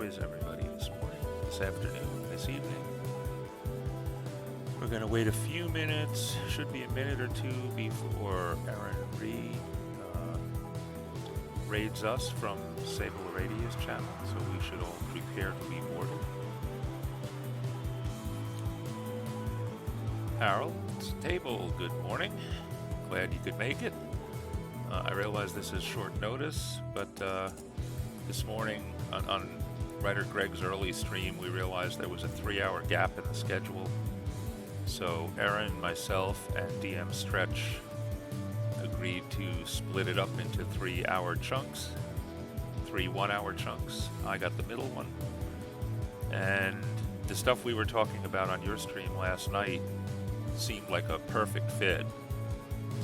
is everybody this morning, this afternoon, this evening? We're going to wait a few minutes, should be a minute or two before Aaron Reed raids us from Sable Radius channel, so we should all prepare to be boarded. Harold Table, good morning. Glad you could make it. I realize this is short notice, but this morning on Writer Greg's early stream, we realized there was a 3-hour gap in the schedule. So Aaron, myself, and DM Stretch agreed to split it up into 3-hour chunks, 3 1-hour chunks. I got the middle one. And the stuff we were talking about on your stream last night seemed like a perfect fit.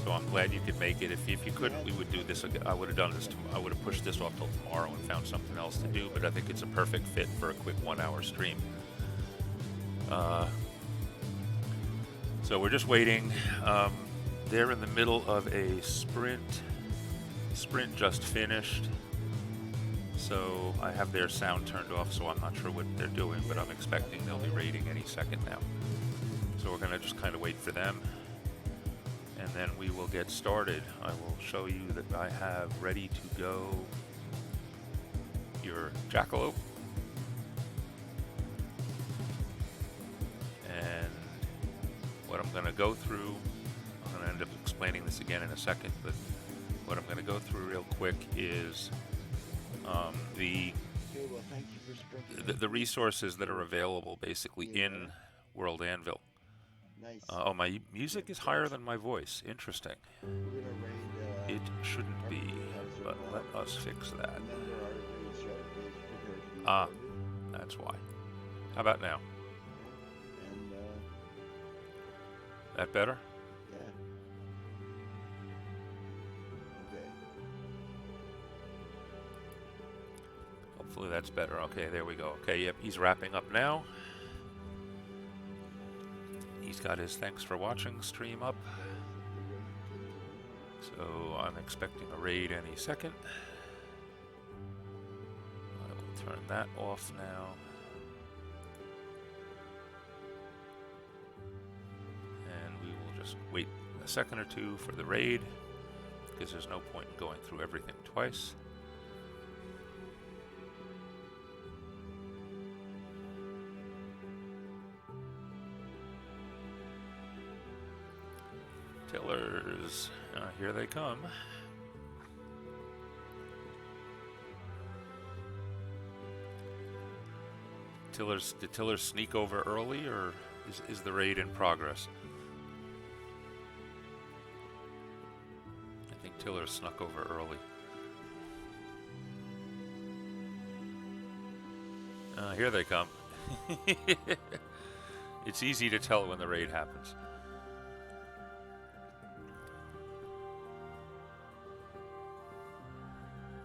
So I'm glad you could make it. If you couldn't, we would do this again. I would have done this. I would have pushed this off till tomorrow and found something else to do. But I think it's a perfect fit for a quick 1-hour stream. So we're just waiting. They're in the middle of a sprint. Sprint just finished. So I have their sound turned off, so I'm not sure what they're doing, but I'm expecting they'll be raiding any second now. So we're going to just kind of wait for them. And then we will get started. I will show you that I have ready to go your jackalope. And what I'm going to go through, I'm going to end up explaining this again in a second, but what I'm going to go through real quick is the resources that are available basically in World Anvil. Nice. Oh, my music is higher than my voice. Interesting. It shouldn't be, but let us fix that. Ah, that's why. How about now? That better? Yeah. Okay. Hopefully that's better. Okay, there we go. Okay, yep, he's wrapping up now. He's got his thanks for watching stream up. So I'm expecting a raid any second. I will turn that off now. And we will just wait a second or two for the raid, because there's no point in going through everything twice. Tillers, here they come. Did Tillers sneak over early, or is the raid in progress? I think Tillers snuck over early. Here they come. It's easy to tell when the raid happens.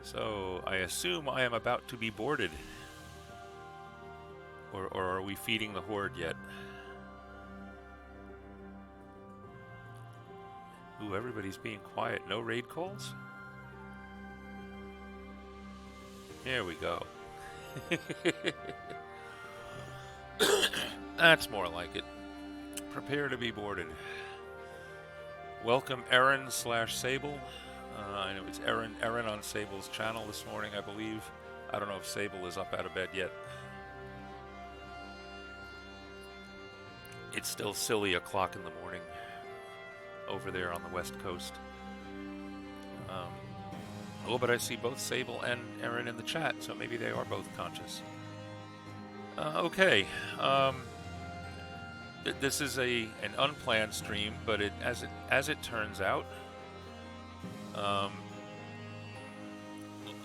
So, I assume I am about to be boarded. Or are we feeding the horde yet? Ooh, everybody's being quiet. No raid calls? There we go. That's more like it. Prepare to be boarded. Welcome Aaron/Sable. I know it's Aaron on Sable's channel this morning, I believe. I don't know if Sable is up out of bed yet. It's still silly o'clock in the morning over there on the west coast. Oh, but I see both Sable and Aaron in the chat, so maybe they are both conscious. Okay. This is an unplanned stream, but as it turns out,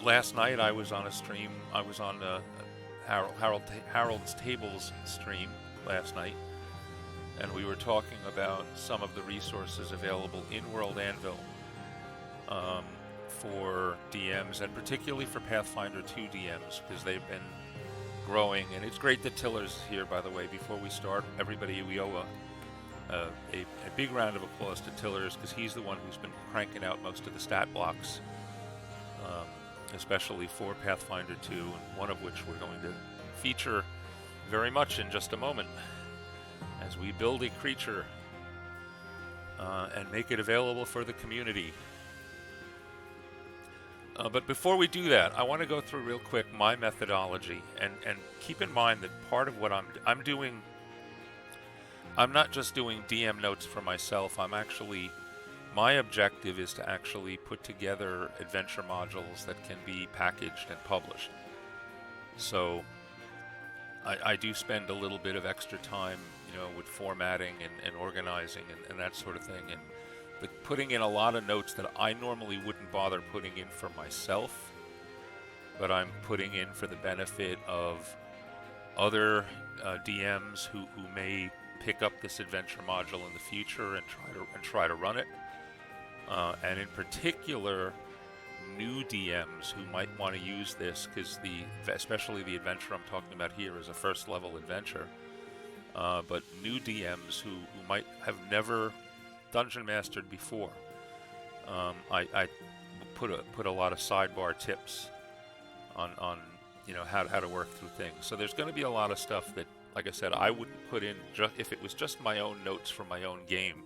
last night I was on a stream. I was on Harold's Tables stream last night, and we were talking about some of the resources available in World Anvil for DMs, and particularly for Pathfinder 2 DMs, because they've been growing. And it's great that Tiller's here, by the way. Before we start, everybody, we owe a big round of applause to Tillers, because he's the one who's been cranking out most of the stat blocks especially for Pathfinder 2, and one of which we're going to feature very much in just a moment as we build a creature and make it available for the community. But before we do that, I want to go through real quick my methodology, and keep in mind that part of what I'm doing, I'm not just doing DM notes for myself. My objective is to actually put together adventure modules that can be packaged and published. So I do spend a little bit of extra time, with formatting and organizing and that sort of thing, and putting in a lot of notes that I normally wouldn't bother putting in for myself, but I'm putting in for the benefit of other DMs who may pick up this adventure module in the future and try to run it, and in particular new DMs who might want to use this, because especially the adventure I'm talking about here is a first level adventure, but new DMs who might have never dungeon mastered before. I put a lot of sidebar tips on how to work through things. So there's going to be a lot of stuff that, like I said, I wouldn't put in if it was just my own notes from my own game,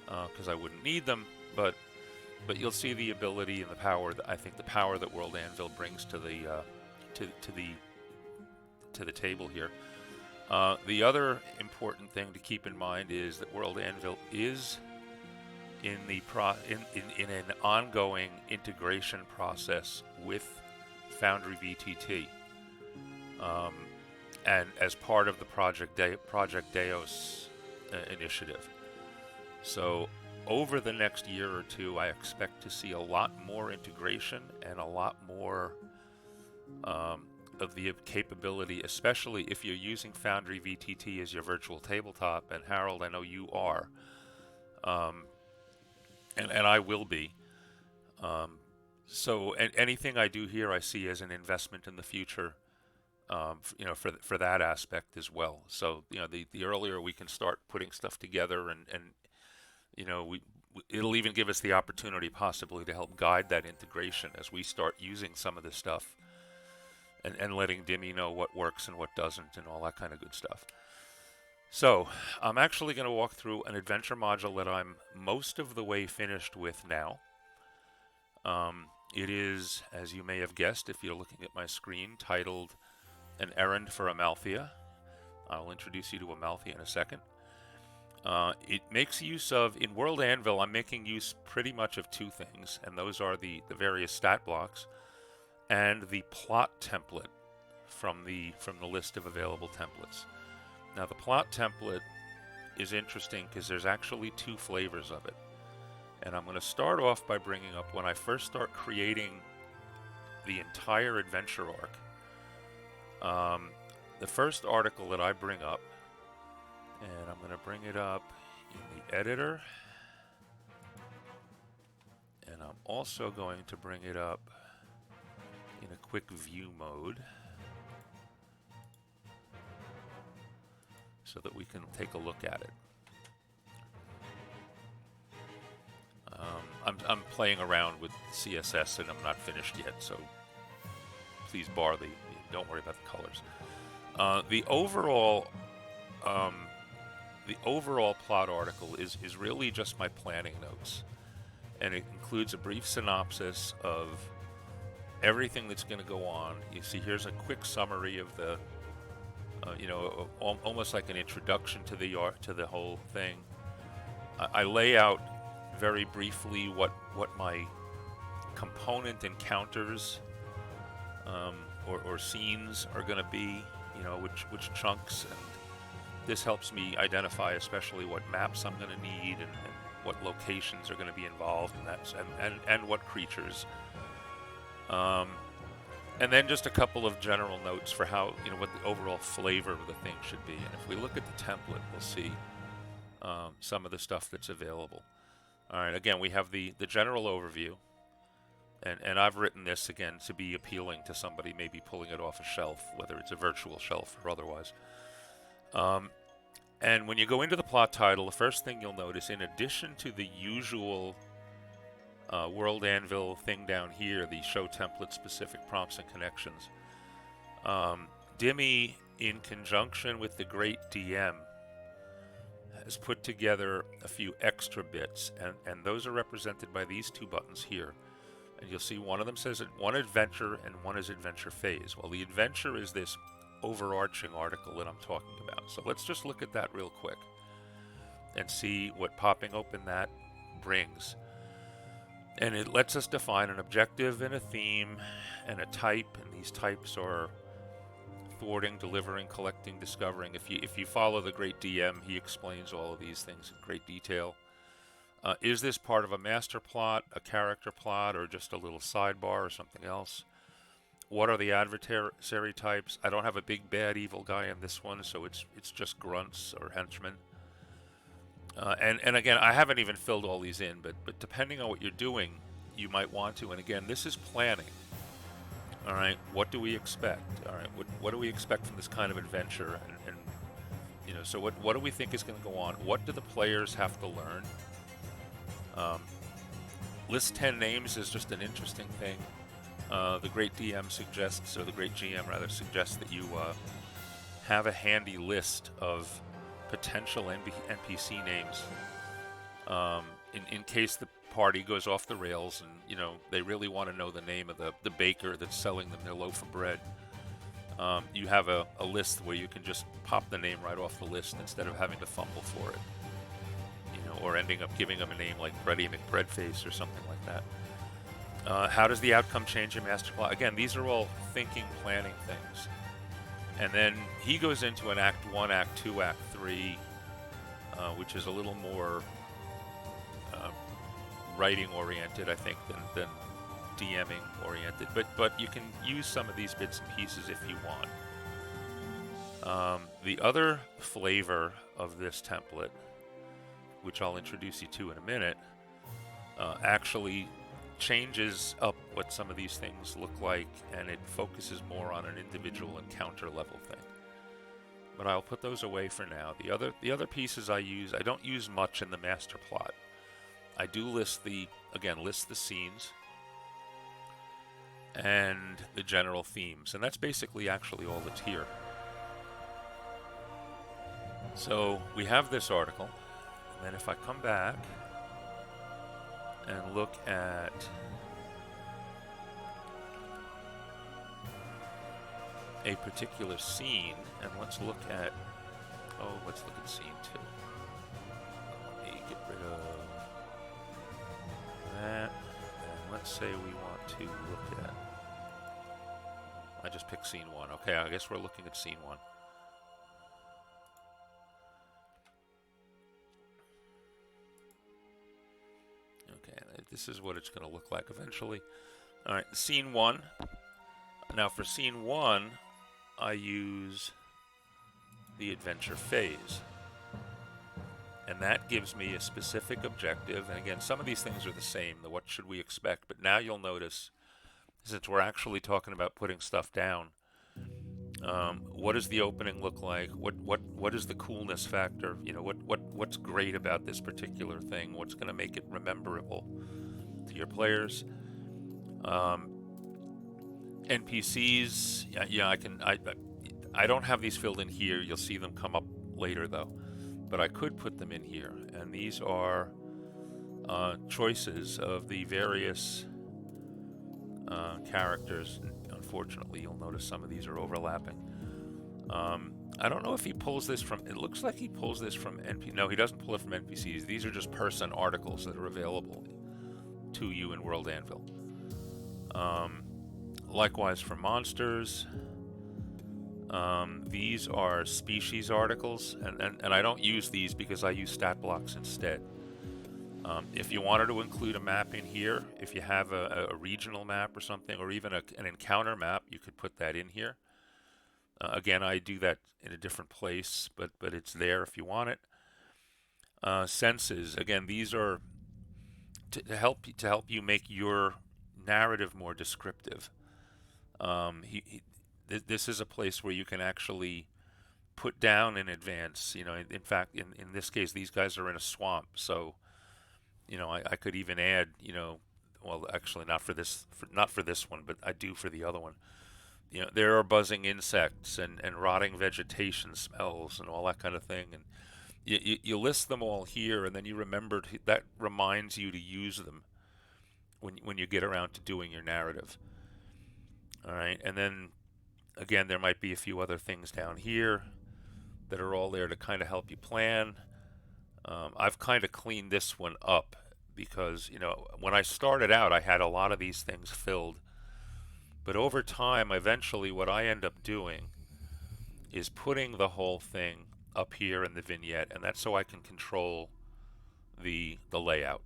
because I wouldn't need them. But you'll see the ability and the power that World Anvil brings to the table here. The other important thing to keep in mind is that World Anvil is in an ongoing integration process with Foundry VTT, and as part of the Project Deos initiative. So over the next year or two, I expect to see a lot more integration and a lot more of the capability, especially if you're using Foundry VTT as your virtual tabletop, and Harold, I know you are, and I will be. So anything I do here, I see as an investment in the future, for that aspect as well. So the earlier we can start putting stuff together, and it'll even give us the opportunity possibly to help guide that integration as we start using some of this stuff. And letting Dimmy know what works and what doesn't and all that kind of good stuff. So I'm actually going to walk through an adventure module that I'm most of the way finished with now. It is, as you may have guessed if you're looking at my screen, titled An Errand for Amalthea. I'll introduce you to Amalthea in a second. It makes use of, in World Anvil, I'm making use pretty much of two things, and those are the various stat blocks and the plot template from the list of available templates. Now, the plot template is interesting because there's actually two flavors of it. And I'm going to start off by bringing up, when I first start creating the entire adventure arc, the first article that I bring up, and I'm going to bring it up in the editor, and I'm also going to bring it up in a quick view mode so that we can take a look at it. I'm playing around with CSS and I'm not finished yet, so please don't worry about the colors. The overall plot article is really just my planning notes, and it includes a brief synopsis of everything that's going to go on. You see, here's a quick summary of the, almost like an introduction to the whole thing. I lay out very briefly what my component encounters or scenes are going to be, which chunks, and this helps me identify especially what maps I'm going to need and what locations are going to be involved in that, and what creatures. And then just a couple of general notes for how, what the overall flavor of the thing should be. And if we look at the template, we'll see some of the stuff that's available. All right, again, we have the general overview. And I've written this, again, to be appealing to somebody maybe pulling it off a shelf, whether it's a virtual shelf or otherwise. And when you go into the plot title, the first thing you'll notice, in addition to the usual World Anvil thing down here, the show template specific prompts and connections. Dimmy, in conjunction with the great DM, has put together a few extra bits, and those are represented by these two buttons here. And you'll see one of them says one adventure and one is adventure phase. Well, the adventure is this overarching article that I'm talking about. So let's just look at that real quick and see what popping open that brings. And it lets us define an objective and a theme and a type, and these types are thwarting, delivering, collecting, discovering. If you follow the great DM, he explains all of these things in great detail. Is this part of a master plot, a character plot, or just a little sidebar or something else? What are the adversary types? I don't have a big bad evil guy in this one, so it's just grunts or henchmen. And again, I haven't even filled all these in, but depending on what you're doing, you might want to. And again, this is planning. All right, what do we expect? All right, what do we expect from this kind of adventure? And you know, so what do we think is going to go on? What do the players have to learn? List 10 names is just an interesting thing. The great DM suggests, or the great GM rather, suggests that you have a handy list of potential NPC names in case the party goes off the rails and, you know, they really want to know the name of the baker that's selling them their loaf of bread. You have a list where you can just pop the name right off the list instead of having to fumble for it, you know, or ending up giving them a name like Bready McBreadface or something like that. How does the outcome change in master plot? Again, these are all thinking, planning things. And then he goes into an Act 1, Act 2, Act 3, which is a little more writing-oriented, I think, than DMing-oriented. But you can use some of these bits and pieces if you want. The other flavor of this template, which I'll introduce you to in a minute, actually changes up what some of these things look like, and it focuses more on an individual encounter level thing. But I'll put those away for now. The other pieces I don't use much in the master plot. I do list the scenes and the general themes, and that's basically actually all that's here. So we have this article, and then if I come back and look at a particular scene, and let's look at scene 2. Let me get rid of that, and let's say we want to look at, I just picked scene 1. Okay, I guess we're looking at scene 1. Okay, this is what it's going to look like eventually. All right, scene 1. Now for scene 1, I use the adventure phase. And that gives me a specific objective. And again, some of these things are the same, the what should we expect. But now you'll notice, since we're actually talking about putting stuff down, what does the opening look like? What is the coolness factor? You know, what's great about this particular thing? What's going to make it rememberable to your players? NPCs, yeah, I don't have these filled in here. You'll see them come up later though, but I could put them in here. And these are choices of the various characters. Unfortunately, you'll notice some of these are overlapping. I don't know if he pulls this from, it looks like he pulls this from no, he doesn't pull it from NPCs. These are just person articles that are available to you in World Anvil. Likewise for monsters, these are species articles, and I don't use these because I use stat blocks instead. If you wanted to include a map in here, if you have a regional map or something, or even an encounter map, you could put that in here. Again, I do that in a different place, but it's there if you want it. Senses, again, these are to help you make your narrative more descriptive. This is a place where you can actually put down in advance. You know, in fact, in this case, these guys are in a swamp, so you know, I could even add, you know, well, actually not for this one, but I do for the other one. There are buzzing insects and rotting vegetation smells and all that kind of thing. And you list them all here, and then you remember that reminds you to use them when you get around to doing your narrative. All right, and then again, there might be a few other things down here that are all there to kind of help you plan. I've kind of cleaned this one up because, when I started out, I had a lot of these things filled. But over time, eventually, what I end up doing is putting the whole thing up here in the vignette, and that's so I can control the layout.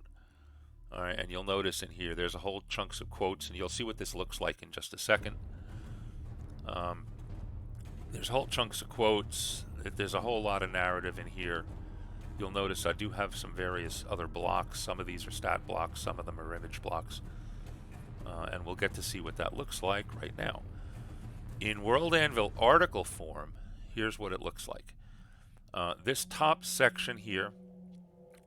All right, and you'll notice in here there's a whole chunks of quotes, and you'll see what this looks like in just a second. There's whole chunks of quotes. There's a whole lot of narrative in here. You'll notice I do have some various other blocks. Some of these are stat blocks, some of them are image blocks. And we'll get to see what that looks like right now. In World Anvil article form, here's what it looks like. This top section here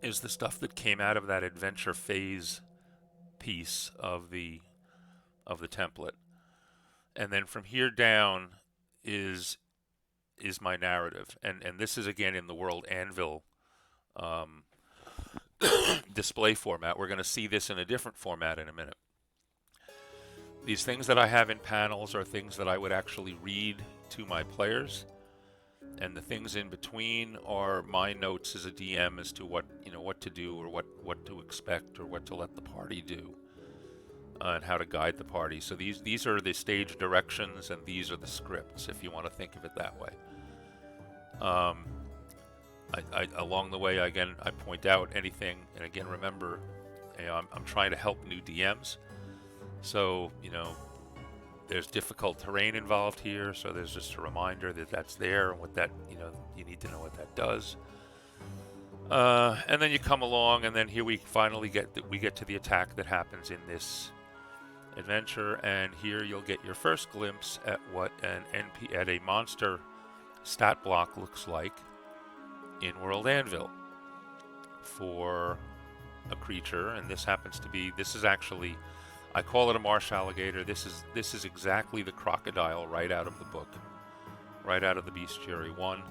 is the stuff that came out of that adventure phase piece of the template. And then from here down is my narrative. And this is again in the World Anvil display format. We're going to see this in a different format in a minute. These things that I have in panels are things that I would actually read to my players, and the things in between are my notes as a DM as to what to do, or what to expect, or what to let the party do, and how to guide the party. So these are the stage directions, and these are the scripts, if you want to think of it that way. Along the way, again, I point out anything, and again, remember, I'm trying to help new DMs. So, there's difficult terrain involved here, so there's just a reminder that that's there, and what that, you need to know what that does. And then you come along, and then here we finally get to the attack that happens in this adventure, and here you'll get your first glimpse at what at a monster stat block looks like in World Anvil for a creature, and this is actually, I call it a marsh alligator. This is exactly the crocodile right out of the book, right out of the Bestiary 1.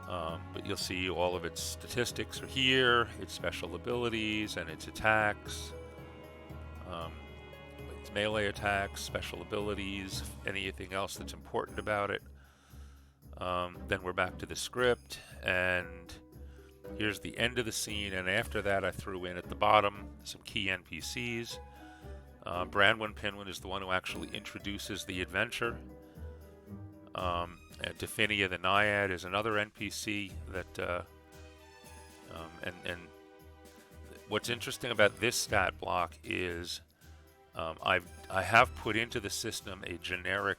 But you'll see all of its statistics are here, its special abilities and its attacks, its melee attacks, special abilities, anything else that's important about it. Then we're back to the script, and here's the end of the scene, and after that I threw in at the bottom some key NPCs. Branwen Pinwin is the one who actually introduces the adventure. Definia the Naiad is another NPC that, and what's interesting about this stat block is I have put into the system a generic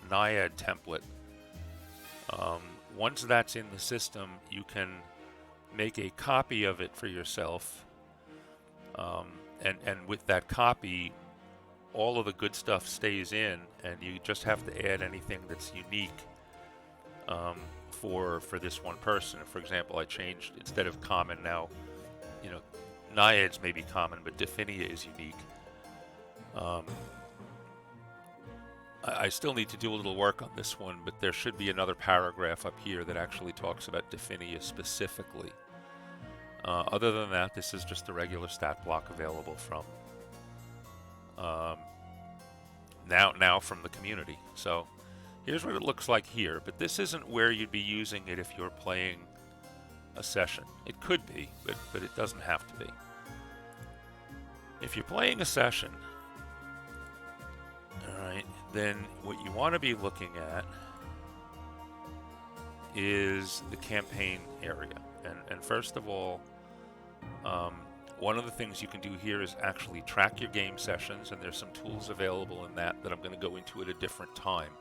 Naiad template. Once that's in the system, you can make a copy of it for yourself. And with that copy, all of the good stuff stays in, and you just have to add anything that's unique for this one person. For example, I changed, instead of common now, Naiads may be common, but Definia is unique. I still need to do a little work on this one, but there should be another paragraph up here that actually talks about Definia specifically. Other than that, this is just a regular stat block available from now from the community. So here's what it looks like here, but this isn't where you'd be using it if you're playing a session. It could be, but it doesn't have to be. If you're playing a session, alright, then what you want to be looking at is the campaign area. And first of all, one of the things you can do here is actually track your game sessions, and there's some tools available in that I'm going to go into at a different time.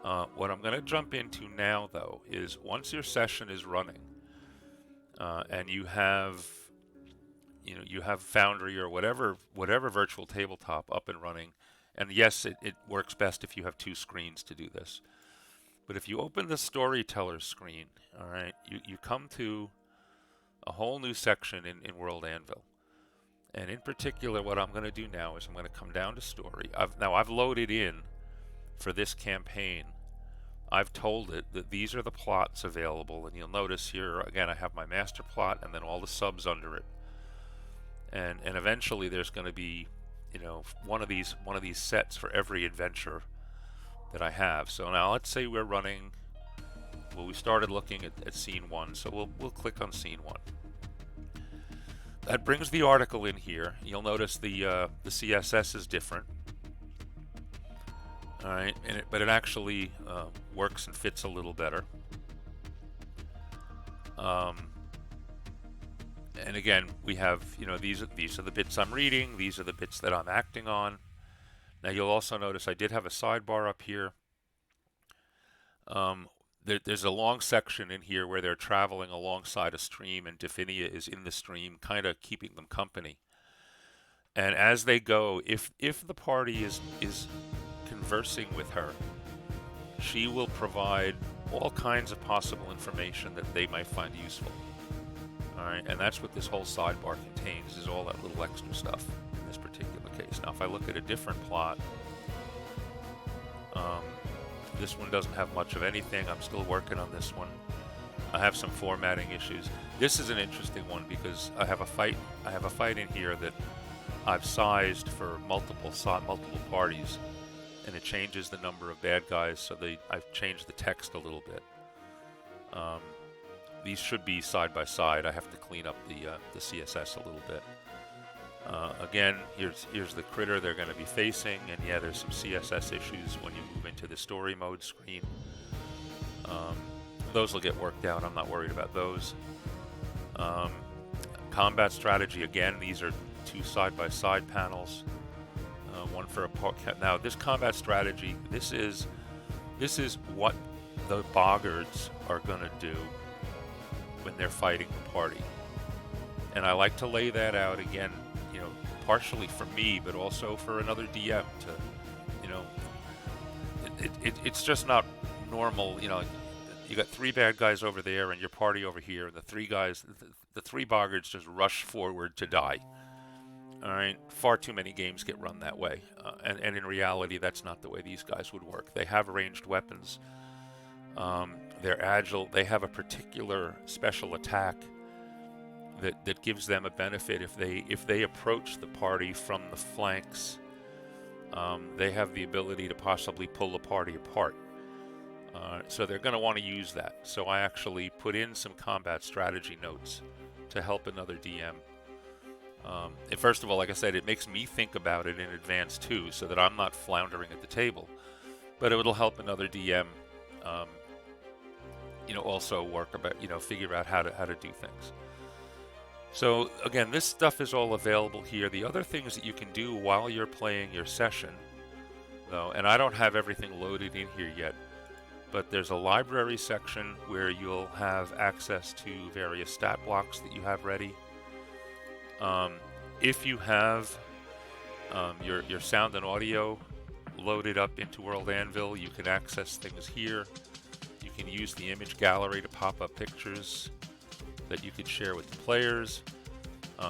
What I'm going to jump into now, though, is once your session is running, and you have Foundry or whatever virtual tabletop up and running, and yes, it works best if you have two screens to do this. But if you open the storyteller screen, all right, you come to a whole new section in World Anvil. And in particular, what I'm going to do now is I'm going to come down to story. I've loaded in for this campaign. I've told it that these are the plots available, and you'll notice here again I have my master plot and then all the subs under it. And eventually there's going to be, one of these sets for every adventure that I have. So now let's say we're running. Well, we started looking at scene 1, so we'll click on scene 1. That brings the article in here. You'll notice the CSS is different. All right, but it actually works and fits a little better. And again, we have, these are the bits I'm reading. These are the bits that I'm acting on. Now you'll also notice I did have a sidebar up here. There's a long section in here where they're traveling alongside a stream, and Daphnia is in the stream, kind of keeping them company. And as they go, if the party is conversing with her, she will provide all kinds of possible information that they might find useful. All right, and that's what this whole sidebar contains, is all that little extra stuff in this particular case. Now, if I look at a different plot, this one doesn't have much of anything. I'm still working on this one. I have some formatting issues. This is an interesting one because I have a fight in here that I've sized for multiple parties, and it changes the number of bad guys. So I've changed the text a little bit. These should be side by side. I have to clean up the CSS a little bit. Again, here's the critter they're going to be facing, and yeah, there's some CSS issues when you move into the story mode screen. Those will get worked out. I'm not worried about those. Combat strategy, again, these are 2 side-by-side panels. One for a now this combat strategy, this is what the boggards are going to do when they're fighting the party. And I like to lay that out again, partially for me, but also for another DM to, it's just not normal. You got 3 bad guys over there and your party over here, and the 3 boggards just rush forward to die. All right, far too many games get run that way, and in reality, that's not the way these guys would work. They have ranged weapons. They're agile. They have a particular special attack that gives them a benefit if they approach the party from the flanks. They have the ability to possibly pull the party apart. So they're going to want to use that. So I actually put in some combat strategy notes to help another DM. And first of all, like I said, it makes me think about it in advance too, so that I'm not floundering at the table. But it'll help another DM, also work about, figure out how to do things. So again, this stuff is all available here. The other things that you can do while you're playing your session, though, and I don't have everything loaded in here yet, but there's a library section where you'll have access to various stat blocks that you have ready. If you have your sound and audio loaded up into World Anvil, you can access things here. You can use the image gallery to pop up pictures that you could share with the players.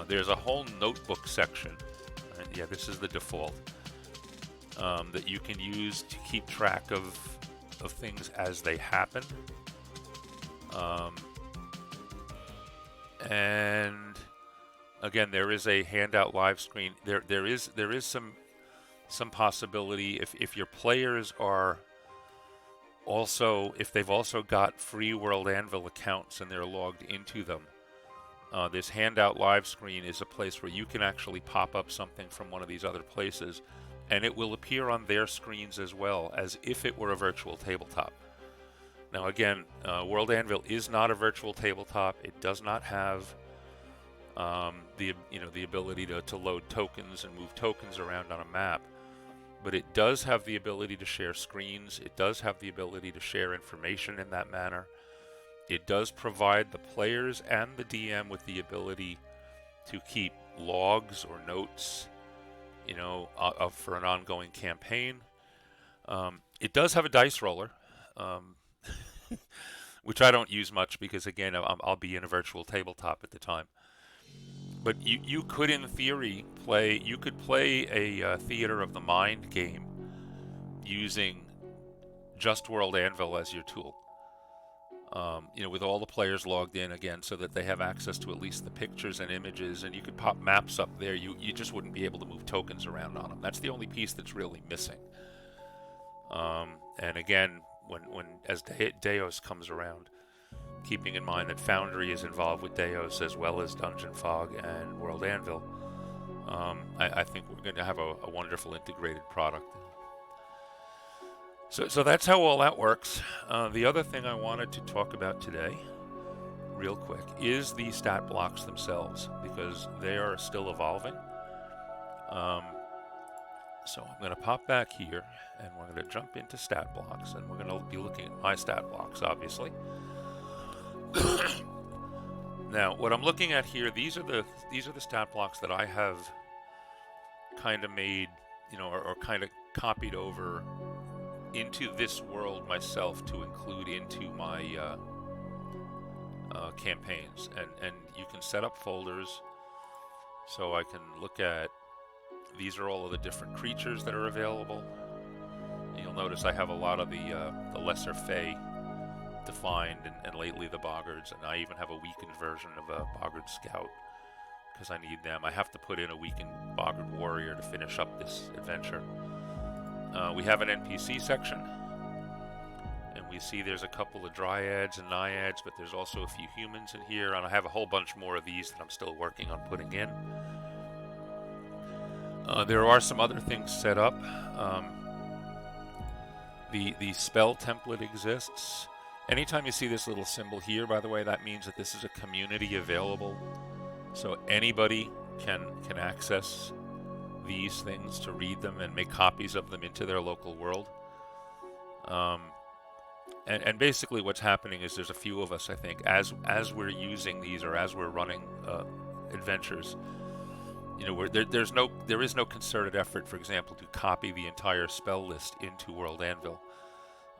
There's a whole notebook section. Right? Yeah, this is the default that you can use to keep track of things as they happen. And again, there is a handout live screen. There is some possibility if your players are also, if they've also got free World Anvil accounts and they're logged into them, this handout live screen is a place where you can actually pop up something from one of these other places, and it will appear on their screens as well, as if it were a virtual tabletop. Now again, World Anvil is not a virtual tabletop. It does not have the ability to load tokens and move tokens around on a map. But it does have the ability to share screens. It does have the ability to share information in that manner. It does provide the players and the DM with the ability to keep logs or notes, for an ongoing campaign. It does have a dice roller, which I don't use much because, again, I'll be in a virtual tabletop at the time. But you could, in theory, play a Theater of the Mind game using just World Anvil as your tool. With all the players logged in again, so that they have access to at least the pictures and images, and you could pop maps up there. You just wouldn't be able to move tokens around on them. That's the only piece that's really missing. And again, when as Deos comes around, keeping in mind that Foundry is involved with Deos as well as Dungeon Fog and World Anvil, I think we're going to have a wonderful integrated product. So that's how all that works. The other thing I wanted to talk about today, real quick, is the stat blocks themselves, because they are still evolving. So I'm going to pop back here, and we're going to jump into stat blocks, and we're going to be looking at my stat blocks, obviously. Now, what I'm looking at here, these are the stat blocks that I have kind of made, or kind of copied over into this world myself to include into my campaigns, and you can set up folders, so I can look at. These are all of the different creatures that are available. You'll notice I have a lot of the lesser fae defined, and lately the boggards, and I even have a weakened version of a boggard scout because I need them. I have to put in a weakened boggard warrior to finish up this adventure. We have an NPC section, and we see there's a couple of dryads and naiads, but there's also a few humans in here, and I have a whole bunch more of these that I'm still working on putting in. There are some other things set up. The spell template exists. Anytime you see this little symbol here, by the way, that means that this is a community available, so anybody can access these things to read them and make copies of them into their local world. And basically what's happening is there's a few of us, I think, as we're using these, or as we're running adventures, there is no concerted effort, for example, to copy the entire spell list into World Anvil.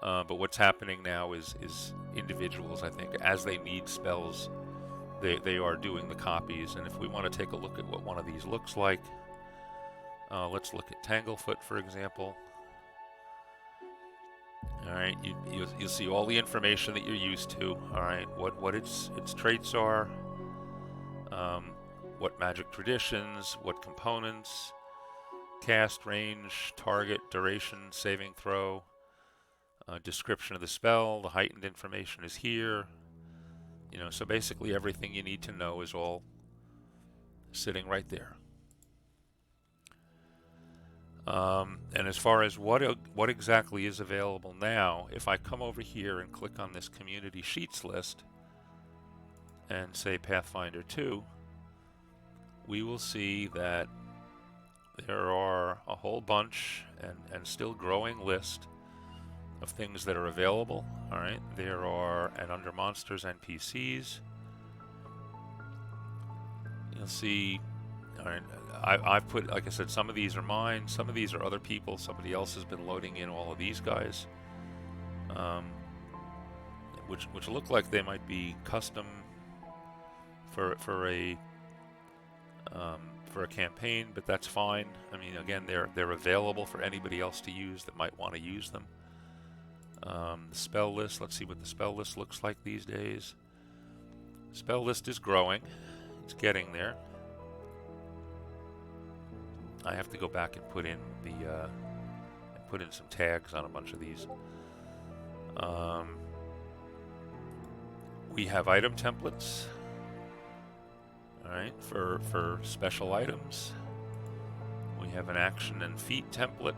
But what's happening now is individuals, I think, as they need spells, they are doing the copies. And if we want to take a look at what one of these looks like, let's look at Tanglefoot, for example. All right, you'll see all the information that you're used to. All right, what its traits are, what magic traditions, what components, cast, range, target, duration, saving throw, description of the spell. The heightened information is here. So basically everything you need to know is all sitting right there. And as far as what exactly is available now, if I come over here and click on this community sheets list and say Pathfinder 2, we will see that there are a whole bunch and still growing list of things that are available. All right, there are, and under monsters and PCs, you'll see. All right, I've put, like I said, some of these are mine, some of these are other people. Somebody else has been loading in all of these guys, which look like they might be custom for a campaign, but that's fine. I mean, again, they're available for anybody else to use that might want to use them. The spell list, let's see what the spell list looks like these days. Spell list is growing. It's getting there. I have to go back and put in some tags on a bunch of these. We have item templates. All right, for special items. We have an action and feat template.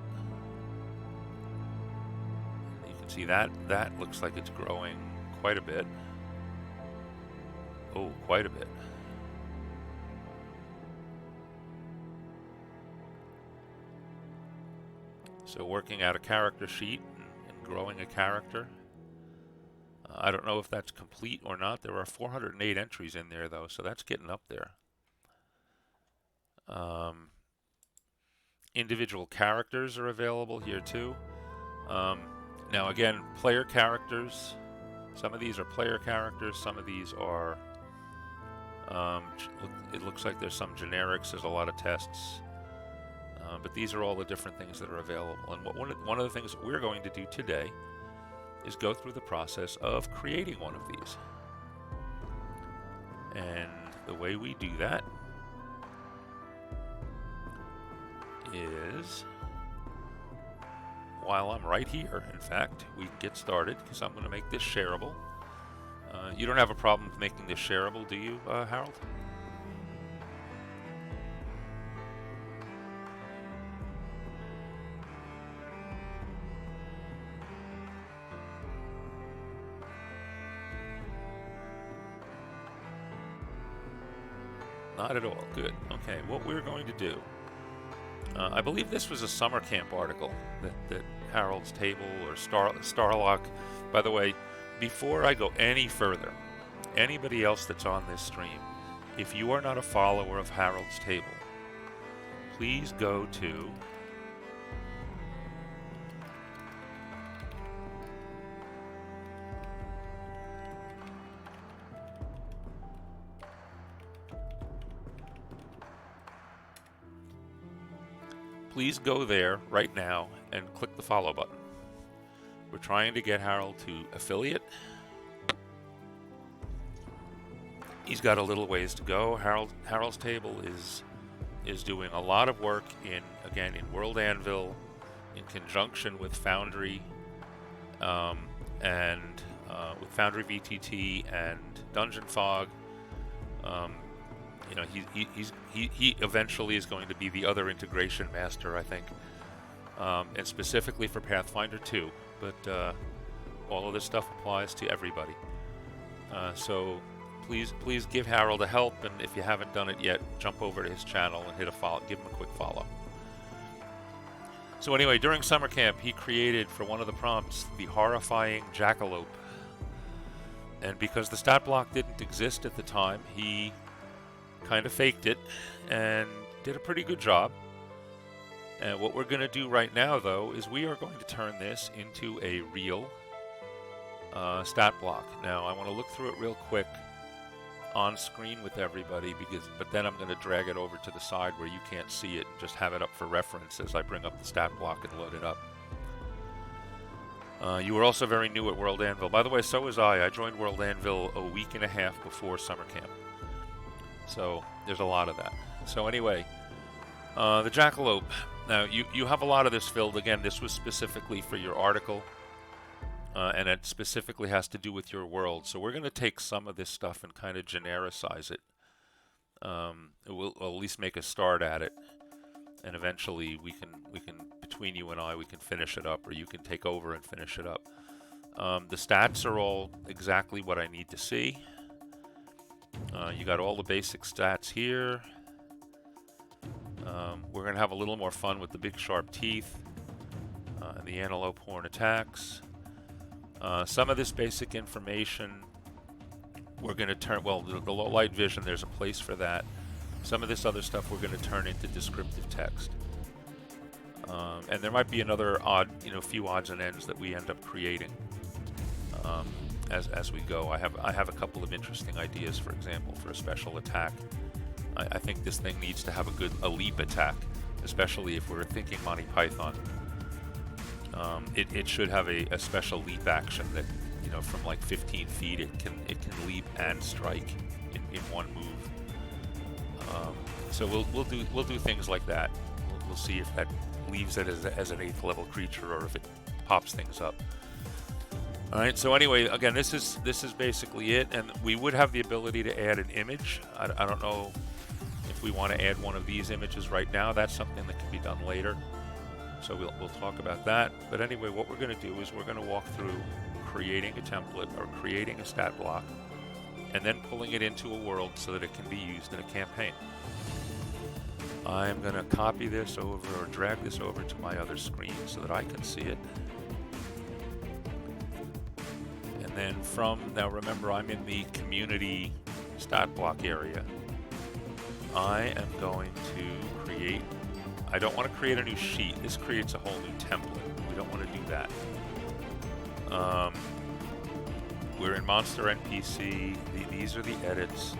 You can see that looks like it's growing quite a bit. Oh, quite a bit. So working out a character sheet and growing a character. I don't know if that's complete or not. There are 408 entries in there, though, so that's getting up there. Individual characters are available here, too. Now, again, player characters. Some of these are player characters. Some of these are It looks like there's some generics. There's a lot of tests. But these are all the different things that are available. And one of the things that we're going to do today is go through the process of creating one of these. And the way we do that is, while I'm right here, in fact, we can get started because I'm going to make this shareable. You don't have a problem with making this shareable, do you, Harold? Not at all. Good. Okay, what we're going to do, I believe this was a summer camp article that Harold's Table or Starlock. By the way, before I go any further, anybody else that's on this stream, if you are not a follower of Harold's Table, please go to please go there right now and click the follow button. We're trying to get Harold to affiliate. He's got a little ways to go. Harold's Table is doing a lot of work in World Anvil in conjunction with Foundry and with Foundry VTT and Dungeon Fog. You know, he eventually is going to be the other integration master, I think, and specifically for Pathfinder 2. But all of this stuff applies to everybody. So please give Harold a help, and if you haven't done it yet, jump over to his channel and hit a follow. Give him a quick follow. So anyway, during summer camp, he created for one of the prompts the horrifying jackalope, and because the stat block didn't exist at the time, he kind of faked it and did a pretty good job. And what we're going to do right now, though, is we are going to turn this into a real stat block. Now, I want to look through it real quick on screen with everybody, but then I'm going to drag it over to the side where you can't see it and just have it up for reference as I bring up the stat block and load it up. You were also very new at World Anvil. By the way, so was I. I joined World Anvil a week and a half before summer camp. So there's a lot of that. So anyway, the jackalope. Now you have a lot of this filled. Again, this was specifically for your article, and it specifically has to do with your world. So we're going to take some of this stuff and kind of genericize it. We'll at least make a start at it, and eventually we can between you and I we can finish it up, or you can take over and finish it up. The stats are all exactly what I need to see. You got all the basic stats here. We're going to have a little more fun with the big sharp teeth and the antelope horn attacks. Some of this basic information we're going to turn, well, the low light vision, there's a place for that. Some of this other stuff we're going to turn into descriptive text. And there might be another few odds and ends that we end up creating as we go. I have a couple of interesting ideas, for example, for a special attack. I think this thing needs to have a leap attack, especially if we're thinking Monty Python. It should have a special leap action that, from like 15 feet it can leap and strike in one move. So we'll do things like that. We'll see if that leaves it as an 8th level creature or if it pops things up. All right. So anyway, again, this is basically it, and we would have the ability to add an image. I don't know if we want to add one of these images right now. That's something that can be done later. So we'll talk about that. But anyway, what we're going to do is we're going to walk through creating a template or creating a stat block, and then pulling it into a world so that it can be used in a campaign. I'm going to copy this over or drag this over to my other screen so that I can see it. And then now remember, I'm in the community stat block area. I am going to create, I don't want to create a new sheet. This creates a whole new template. We don't want to do that. We're in Monster NPC. These are the edits.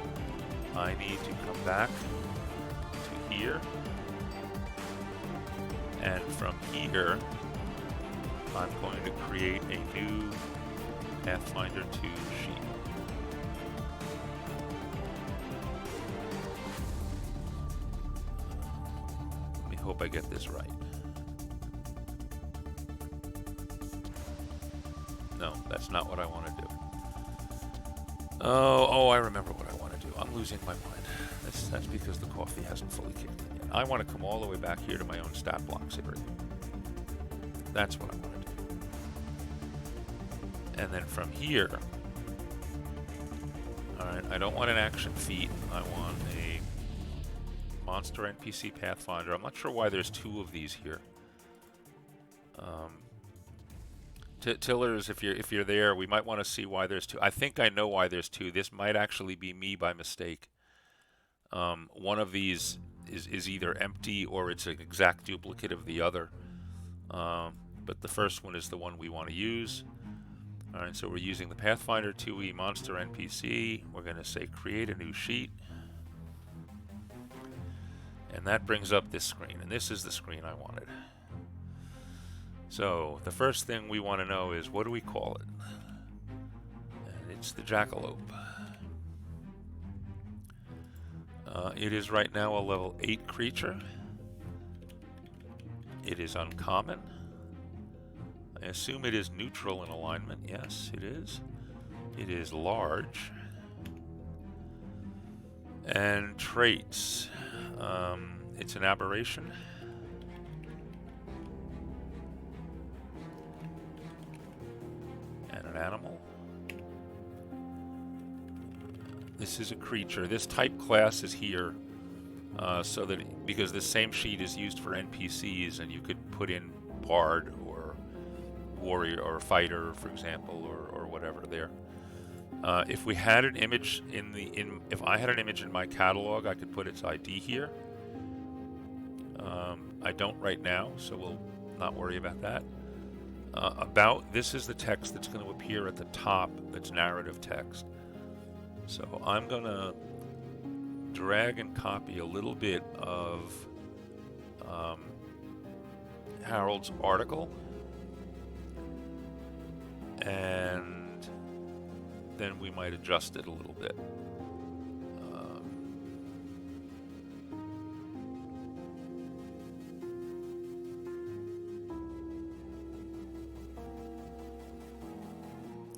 I need to come back to here, and from here I'm going to create a new Pathfinder 2 sheet. Let me hope I get this right. No, that's not what I want to do. Oh, I remember what I want to do. I'm losing my mind. That's because the coffee hasn't fully kicked in yet. I want to come all the way back here to my own stat blocks area. That's what I want to do. And then from here, alright, I don't want an action feat. I want a monster NPC Pathfinder. I'm not sure why there's two of these here. Tillers, if you're there, we might want to see why there's two. I think I know why there's two. This might actually be me by mistake. One of these is either empty or it's an exact duplicate of the other. But the first one is the one we want to use. Alright, so we're using the Pathfinder 2e monster NPC. We're going to say create a new sheet. And that brings up this screen. And this is the screen I wanted. So the first thing we want to know is, what do we call it? And it's the Jackalope. It is right now a level 8 creature. It is uncommon. I assume it is neutral in alignment. Yes, it is. It is large. And traits. It's an aberration. And an animal. This is a creature. This type class is here so that because this same sheet is used for NPCs, and you could put in bard or warrior or fighter, for example, or whatever there. If we had an image if I had an image in my catalog, I could put its ID here. I don't right now, so we'll not worry about that. This is the text that's going to appear at the top. That's narrative text. So I'm going to drag and copy a little bit of Harold's article, and then we might adjust it a little bit.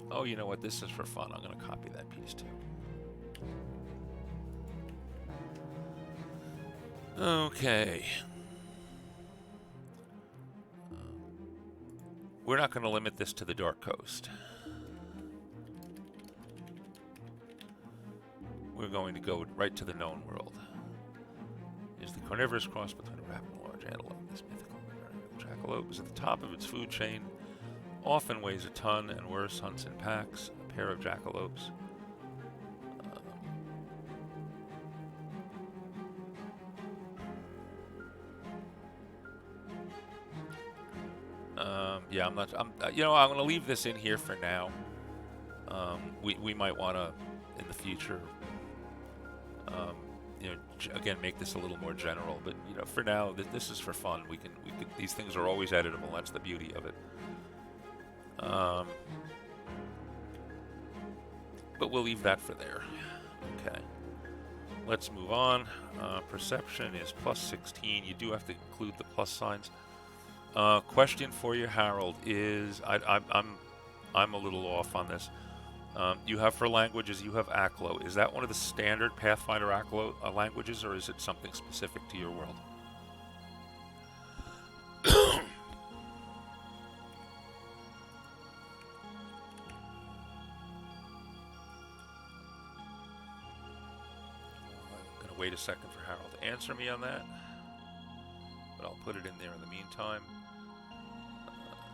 Oh, you know what? This is for fun. I'm going to copy that piece too. Okay. We're not going to limit this to the Dark Coast. We're going to go right to the known world. Is the carnivorous cross between a rabbit and a large antelope. This mythical jackalope is at the top of its food chain. Often weighs a ton and worse, hunts in packs. A pair of jackalopes. Yeah, I'm going to leave this in here for now. We might want to, in the future, again, make this a little more general. But for now, this is for fun. We could. These things are always editable. That's the beauty of it. But we'll leave that for there. Okay. Let's move on. Perception is +16. You do have to include the plus signs. Question for you, Harold, is I'm a little off on this. You have for languages, you have Aklo. Is that one of the standard Pathfinder Aklo languages, or is it something specific to your world? I'm going to wait a second for Harold to answer me on that, but I'll put it in there in the meantime.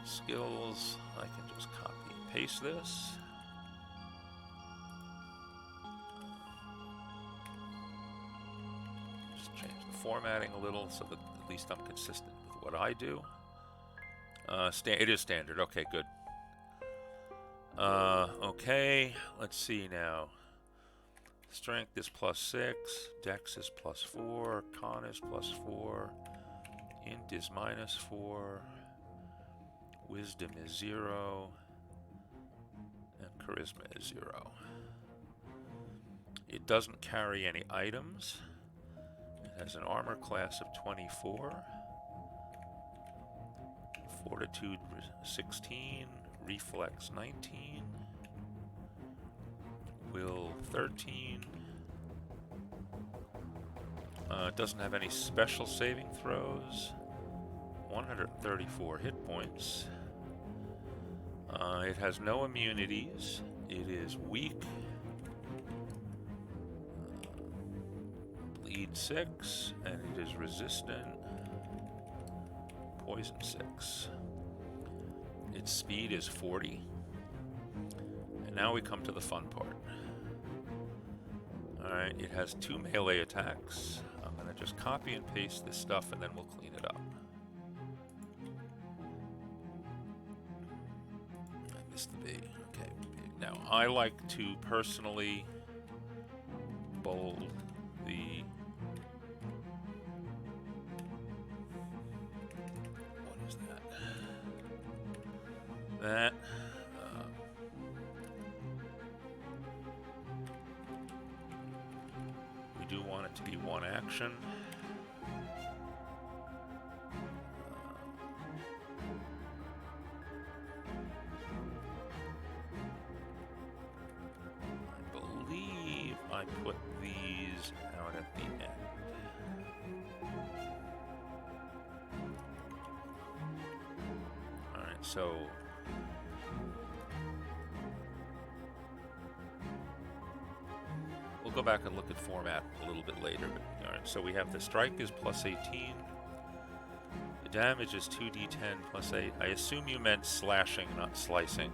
Skills, I can just copy and paste this. Just change the formatting a little so that at least I'm consistent with what I do. It is standard. Okay, good. Okay, let's see now. Strength is +6, Dex is +4, Con is +4, Int is -4, Wisdom is 0, and Charisma is 0. It doesn't carry any items. It has an armor class of 24, Fortitude 16, Reflex 19, Will 13. It doesn't have any special saving throws. 134 hit points. It has no immunities. It is weak. Bleed 6, and it is resistant. Poison 6. Its speed is 40. And now we come to the fun part. Alright, it has 2 melee attacks. I'm going to just copy and paste this stuff and then we'll clean it up. I missed the B. Okay. Now, I like to personally bold the... What is that? That... we do want it to be one action. I believe I put these out at the end. Alright, so... we'll go back and look at format a little bit later. But, alright, so we have the strike is +18. The damage is 2d10 +8. I assume you meant slashing, not slicing.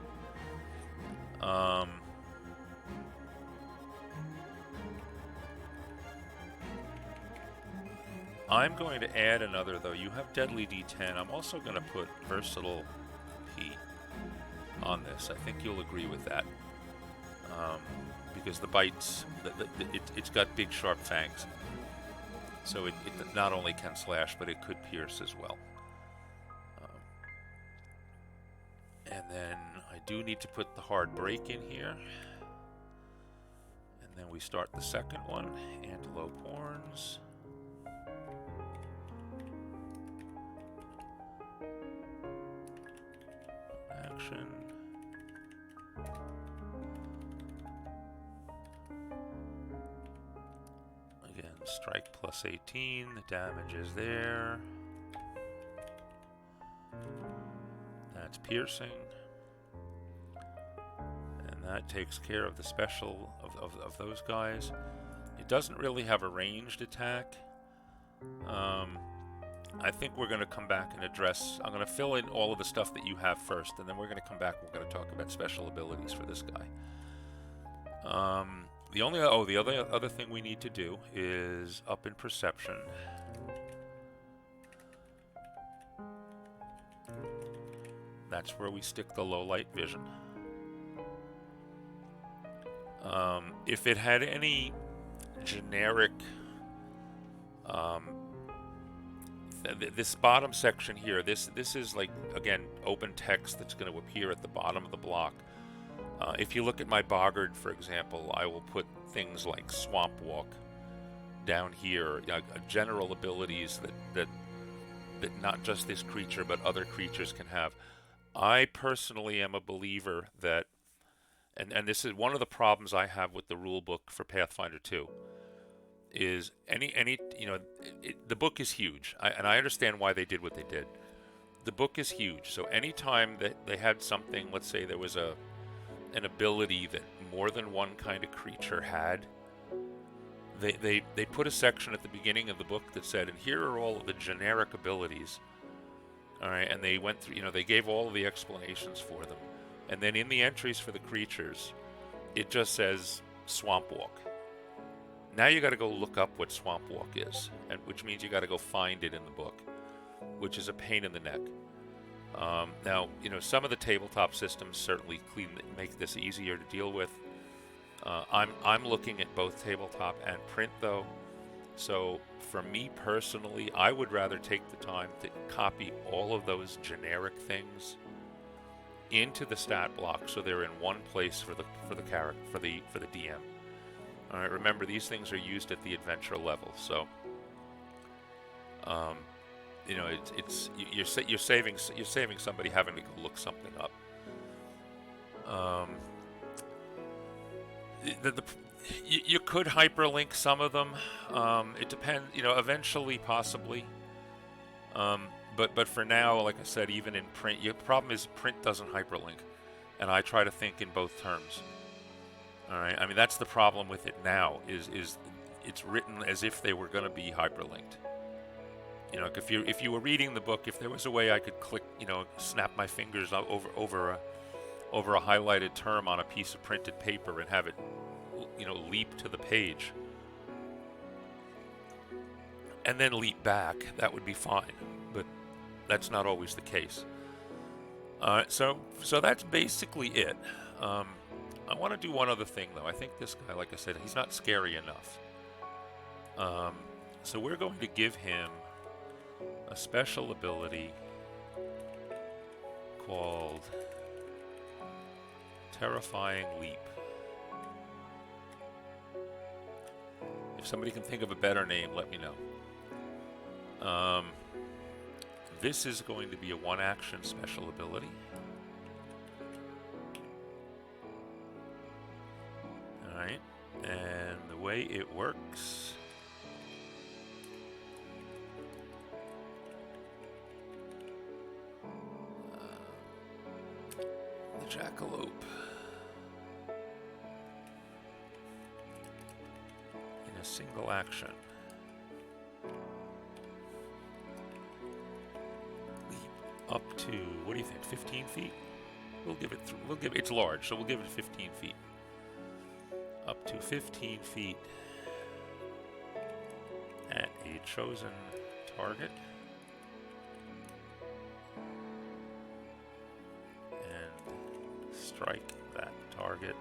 I'm going to add another, though. You have Deadly D10. I'm also going to put Versatile P on this. I think you'll agree with that. Because the bites, it's got big sharp fangs. So it not only can slash, but it could pierce as well. And then I do need to put the hard break in here. And then we start the second one, Antelope Horns. Action. Again, strike +18, the damage is there. That's piercing. And that takes care of the special of those guys. It doesn't really have a ranged attack. I think we're going to come back and address... I'm going to fill in all of the stuff that you have first, and then we're going to come back and we're going to talk about special abilities for this guy. The other thing we need to do is up in perception. That's where we stick the low light vision. If it had any generic... this bottom section here, this is like, again, open text that's going to appear at the bottom of the block. If you look at my Boggart, for example, I will put things like Swamp Walk down here, general abilities that not just this creature but other creatures can have. I personally am a believer that, and this is one of the problems I have with the rule book for Pathfinder 2, is the book is huge, and I understand why they did what they did. The book is huge, so anytime that they had something, let's say there was an ability that more than one kind of creature had, they put a section at the beginning of the book that said, and here are all of the generic abilities. All right, and they went through, they gave all of the explanations for them. And then in the entries for the creatures, it just says Swamp Walk. Now you got to go look up what Swamp Walk is, and which means you got to go find it in the book, which is a pain in the neck. Now, some of the tabletop systems certainly make this easier to deal with. I'm looking at both tabletop and print though. So for me personally, I would rather take the time to copy all of those generic things into the stat block so they're in one place for the character for the DM. All right, remember these things are used at the adventure level, so you know you're saving somebody having to go look something up. You could hyperlink some of them. It depends, you know, eventually possibly. But for now, like I said, even in print, the problem is print doesn't hyperlink, and I try to think in both terms. All right, I mean that's the problem with it now is it's written as if they were going to be hyperlinked. You know, if you were reading the book, if there was a way I could click, you know, snap my fingers over a highlighted term on a piece of printed paper and have it, you know, leap to the page and then leap back, that would be fine. But that's not always the case. So that's basically it. I want to do one other thing though. I think this guy, like I said, he's not scary enough. So we're going to give him a special ability called Terrifying Leap. If somebody can think of a better name, let me know. This is going to be a one-action special ability. Alright, and the way it works... the Jackalope. In a single action. Leap up to, what do you think, 15 feet? It's large, so we'll give it 15 feet. Up to 15 feet at a chosen target. And strike that target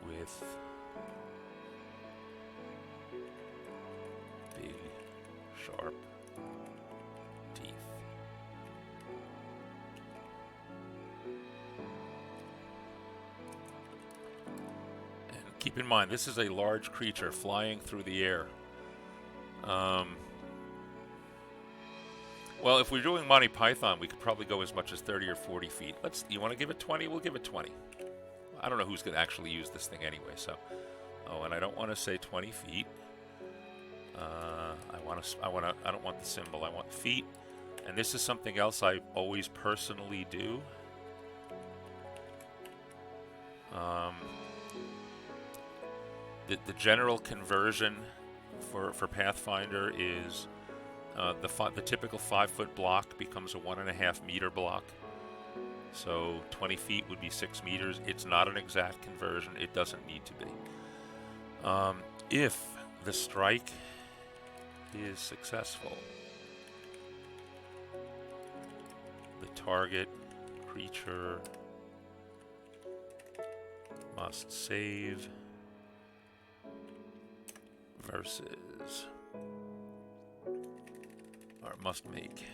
with big, sharp teeth. And keep in mind, this is a large creature flying through the air. Well, if we're doing Monty Python, we could probably go as much as 30 or 40 feet. You want to give it 20? We'll give it 20. I don't know who's going to actually use this thing anyway, so. Oh, and I don't want to say 20 feet. I don't want the symbol. I want feet. And this is something else I always personally do. The general conversion for Pathfinder is the typical 5-foot block becomes a 1.5 meter block. So 20 feet would be 6 meters. It's not an exact conversion. It doesn't need to be. If the strike is successful, the target creature must save versus, or must make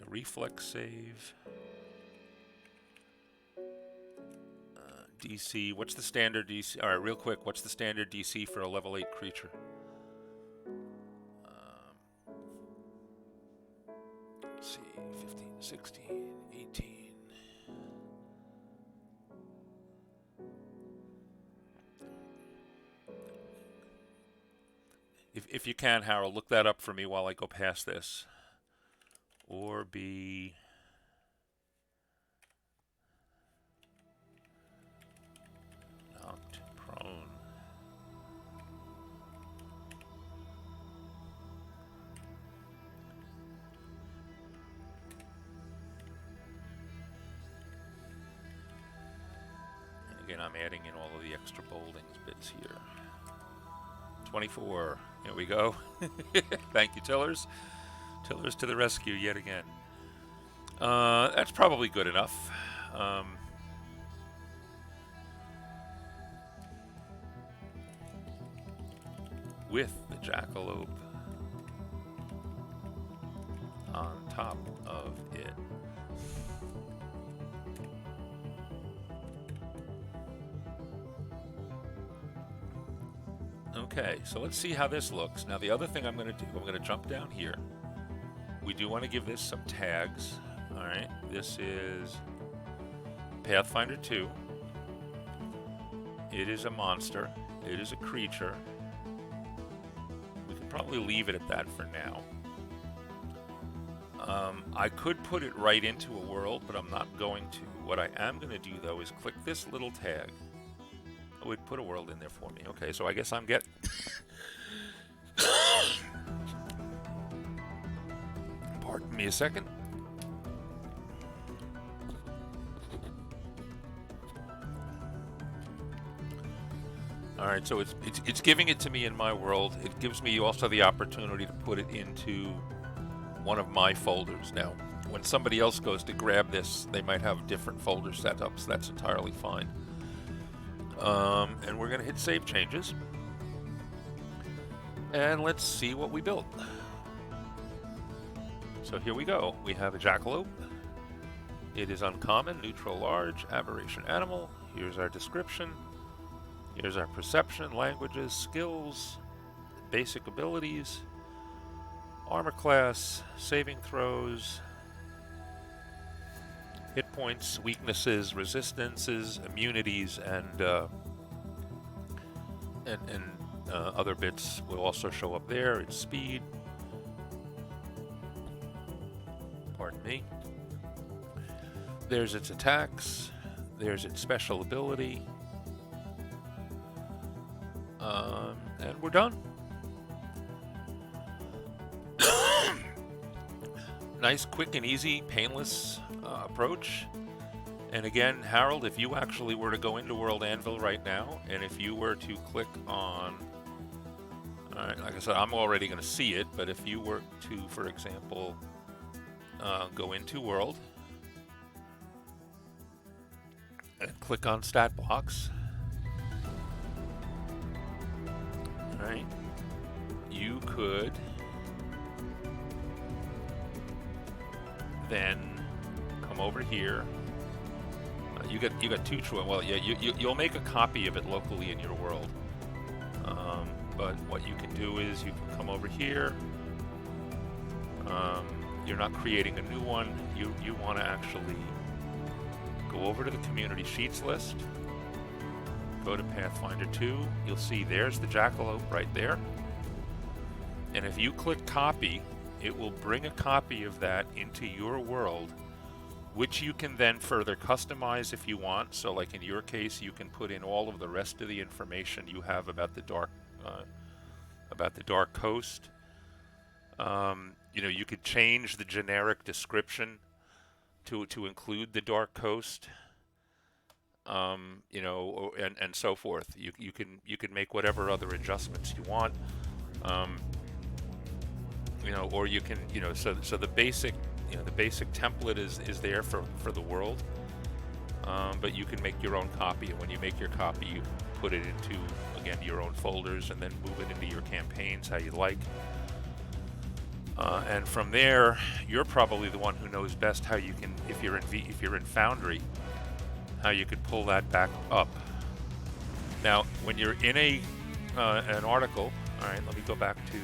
a reflex save. DC, what's the standard DC? Alright, real quick, what's the standard DC for a level 8 creature? Let's see, 15, 16, 18. If you can, Harold, look that up for me while I go past this. Or be... knocked prone. And again, I'm adding in all of the extra boldings bits here. 24. Here we go. Thank you, Tillers. Tillers to the rescue yet again. That's probably good enough. with the jackalope on top of it. Okay, so let's see how this looks. Now the other thing I'm going to do, I'm going to jump down here. We do want to give this some tags. All right, this is Pathfinder 2. It is a monster. It is a creature. We can probably leave it at that for now. I could put it right into a world, but I'm not going to. What I am going to do, though, is click this little tag. Oh, it put a world in there for me. Okay, so I guess I'm getting... Pardon me a second. Alright, so it's giving it to me in my world. It gives me also the opportunity to put it into one of my folders. Now, when somebody else goes to grab this, they might have different folder setups. That's entirely fine. And we're going to hit Save Changes. And let's see what we built. So here we go. We have a jackalope. It is uncommon, neutral, large, aberration animal. Here's our description. Here's our perception, languages, skills, basic abilities, armor class, saving throws, hit points, weaknesses, resistances, immunities, and other bits will also show up there. Its speed. Pardon me. There's its attacks. There's its special ability. And we're done. Nice, quick and easy, painless approach. And again, Harold, if you actually were to go into World Anvil right now, and if you were to click on, alright, like I said, I'm already going to see it, but if you were to, for example, go into World, and click on Stat Blocks, alright, you could then come over here. You got two choices. Well, yeah, you'll make a copy of it locally in your world. But what you can do is you can come over here. You're not creating a new one. You want to actually go over to the Community Sheets list. Go to Pathfinder 2. You'll see there's the jackalope right there. And if you click copy, it will bring a copy of that into your world, which you can then further customize if you want. So like in your case, you can put in all of the rest of the information you have about the dark coast. You could change the generic description to include the dark coast. And so forth. You can make whatever other adjustments you want. Or you can, so the basic template is there for the world, but you can make your own copy, and when you make your copy, you put it into, again, your own folders, and then move it into your campaigns how you like. And from there, you're probably the one who knows best how you can, if you're in Foundry, how you could pull that back up. Now, when you're in an article, all right, let me go back to,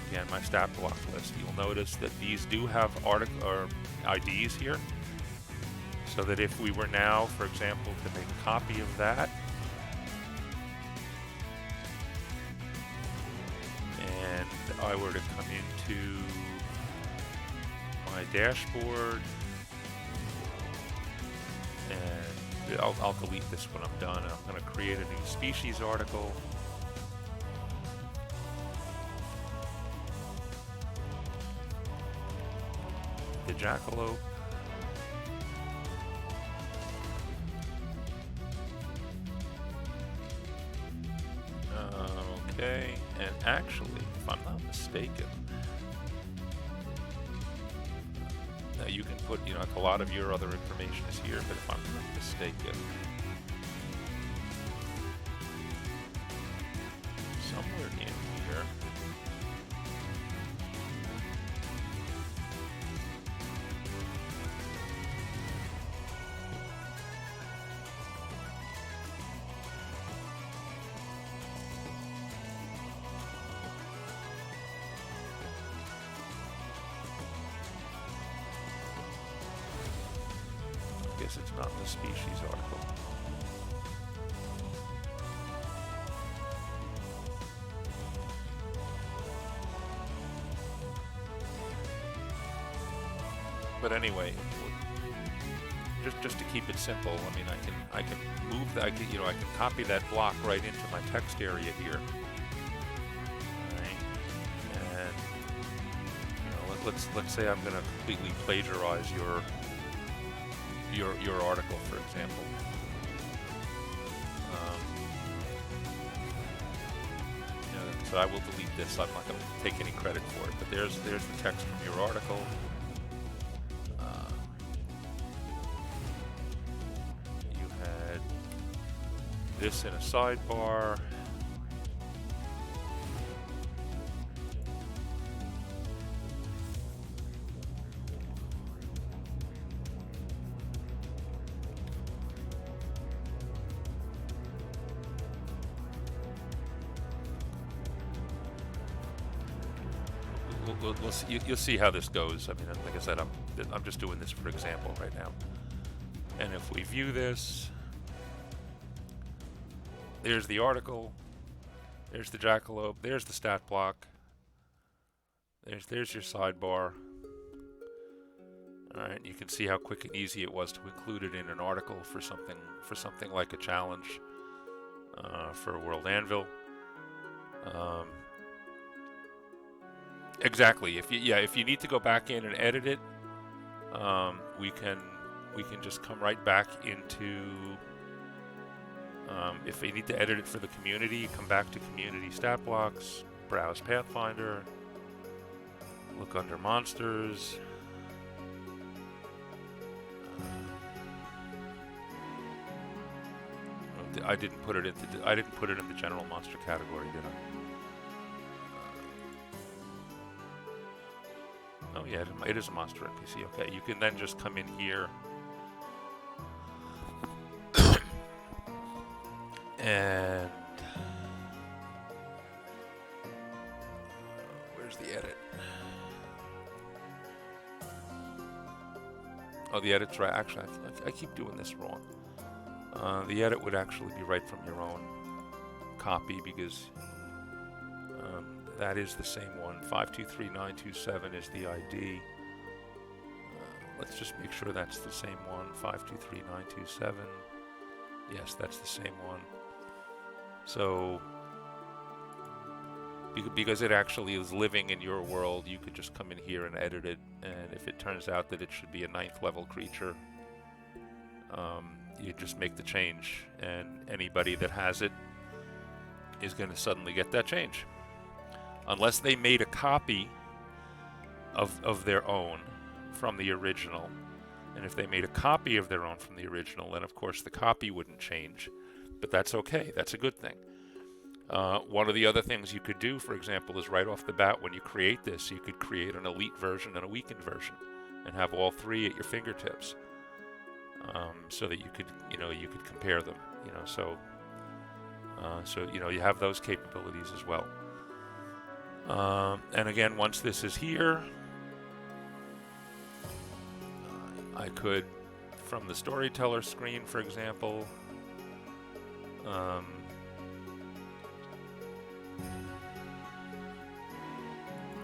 again, my stat block list. You'll notice that these do have IDs here, so that if we were now, for example, to make a copy of that, and I were to come into my dashboard, and I'll delete this when I'm done, and I'm going to create a new species article. The jackalope. Okay, and actually, if I'm not mistaken, Now you can put, you know, like a lot of your other information is here, but if I'm not mistaken, somewhere in here, I guess it's not in the species article. But anyway, just to keep it simple, I mean, I can move that, I can, you know, I can copy that block right into my text area here. Right. And you know, let's say I'm going to completely plagiarize your article, for example. You know, so I will delete this. I'm not going to take any credit for it. But there's the text from your article. You had this in a sidebar. You'll see how this goes. I mean, like I said, I'm just doing this for example right now. And if we view this, there's the article, there's the jackalope, there's the stat block, there's your sidebar. All right, you can see how quick and easy it was to include it in an article for something like a challenge for World Anvil. Exactly. If you need to go back in and edit it, we can just come right back into. If you need to edit it for the community, come back to Community Stat Blocks, browse Pathfinder, look under Monsters. I didn't put it in the general monster category, did I? Oh yeah, it is a monster NPC. Okay, you can then just come in here and where's the edit? Oh, the edit's right. Actually, I keep doing this wrong. The edit would actually be right from your own copy because that is the same one. 523927 is the ID. Let's just make sure that's the same one. 523927. Yes, that's the same one. So, because it actually is living in your world, you could just come in here and edit it. And if it turns out that it should be a 9th level creature, you just make the change, and anybody that has it is going to suddenly get that change. Unless they made a copy of their own from the original. And if they made a copy of their own from the original, then of course the copy wouldn't change. But that's okay. That's a good thing. One of the other things you could do, for example, is right off the bat when you create this, you could create an elite version and a weakened version and have all three at your fingertips. So that you could compare them, so you have those capabilities as well. And again, once this is here, I could, from the storyteller screen, for example,